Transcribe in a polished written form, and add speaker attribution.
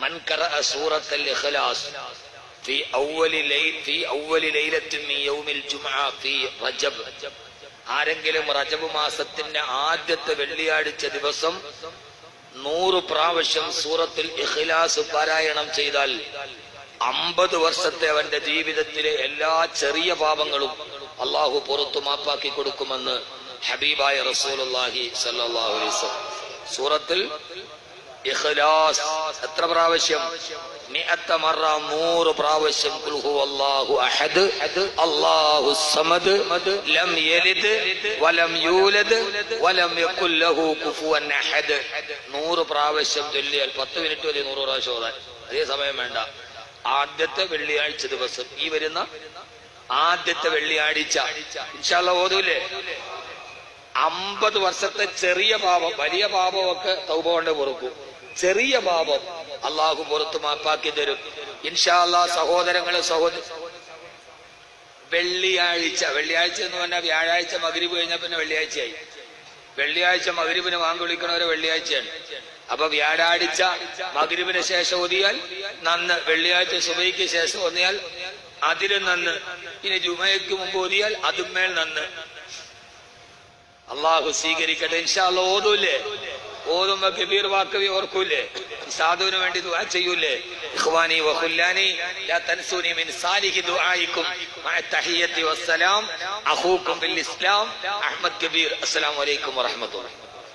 Speaker 1: മൻ ഖറഅ സൂറത്തുൽ ഇഖ്ലാസ് في أول ليلة من يوم الجمعة في رجب ആരെങ്കിലും റജബ് മാസത്തിന്റെ ആദ്യത്തെ വെള്ളിയാഴ്ച ദിവസം 100 പ്രാവശ്യം സൂറത്തുൽ ഇഖ്ലാസ് പാരായണം ചെയ്താൽ 50 വർഷത്തെ അവന്റെ ജീവിതത്തിലെ എല്ലാ ചെറിയ പാപങ്ങളും അല്ലാഹു പുറത്തു മാപ്പാക്കി കൊടുക്കുമെന്ന് ഹബീബായ റസൂലുള്ളാഹി സ്വല്ലല്ലാഹു അലൈഹി വസല്ലം. സൂറത്തുൽ ഇഖ്ലാസ് എത്ര പ്രാവശ്യം? 100 മറ, 100 പ്രാവശ്യം. ഖുൽ ഹുവല്ലാഹു അഹദ് അല്ലാഹുസ് സമദ് ലം യലിദ് വലം യൂലദ് വലം യകുൽ ലഹു കുഫുവൻ അഹദ്. 100 പ്രാവശ്യം ചൊല്ലിയാൽ 10 മിനിറ്റ് വരെ 100 പ്രാവശ്യം ഓതാൻ അതേ സമയം വേണ്ട. ആദ്യത്തെ വെള്ളിയാഴ്ച ദിവസം, ഈ വരുന്ന ആദ്യത്തെ വെള്ളിയാഴ്ച ഇൻഷാ അല്ലാഹ് ഓതൂലേ? 50 വർഷത്തെ ചെറിയ പാപം, വലിയ പാപമൊക്കെ തൗബ കൊണ്ട് പൊറുക്കും. ചെറിയ പാപം അള്ളാഹു പുറത്തു മാപ്പാക്കി തരും ഇൻഷാ അല്ലാഹ്. സഹോദരങ്ങളെ വെള്ളിയാഴ്ച എന്ന് പറഞ്ഞാൽ വ്യാഴാഴ്ച മഗ്രിബ് കഴിഞ്ഞാൽ പിന്നെ വെള്ളിയാഴ്ചയായി. വെള്ളിയാഴ്ച മഗ്രിബിന് വാങ്ങി വിളിക്കണവരെ വെള്ളിയാഴ്ചയാണ്. അപ്പൊ വ്യാഴാഴ്ച മഗ്രിബിന് ശേഷം ഓതിയാൽ നന്ന്, വെള്ളിയാഴ്ച സുബഹിക്ക് ശേഷം ഓതിയാൽ അതിലും നന്ന്, ഇനി ജുമയ്ക്ക് മുമ്പ് ഓതിയാൽ അതുമേൽ നന്ന്. അള്ളാഹു സ്വീകരിക്കട്ടെ ഇൻഷാ അല്ലാഹ്. ഓതൂല്ലേ? ഓതുമ്പോ കബീർ വാക്കവി ഓർക്കൂലേ? സാധുവിന് വേണ്ടി ദുആ ചെയ്യൂലേ? ഇഖ്വാനി വഖുല്ലാനി ലാ തൻസൂനി മിൻ സാലിഹി ദുആയിക്കും മഅ തഹിയ്യത്തി വസ്സലാം അഖൂക്കും ബിൽ ഇസ്ലാം അഹ്മദ് കബീർ. അസ്സലാമു അലൈക്കും വറഹ്മത്തുള്ളാഹി.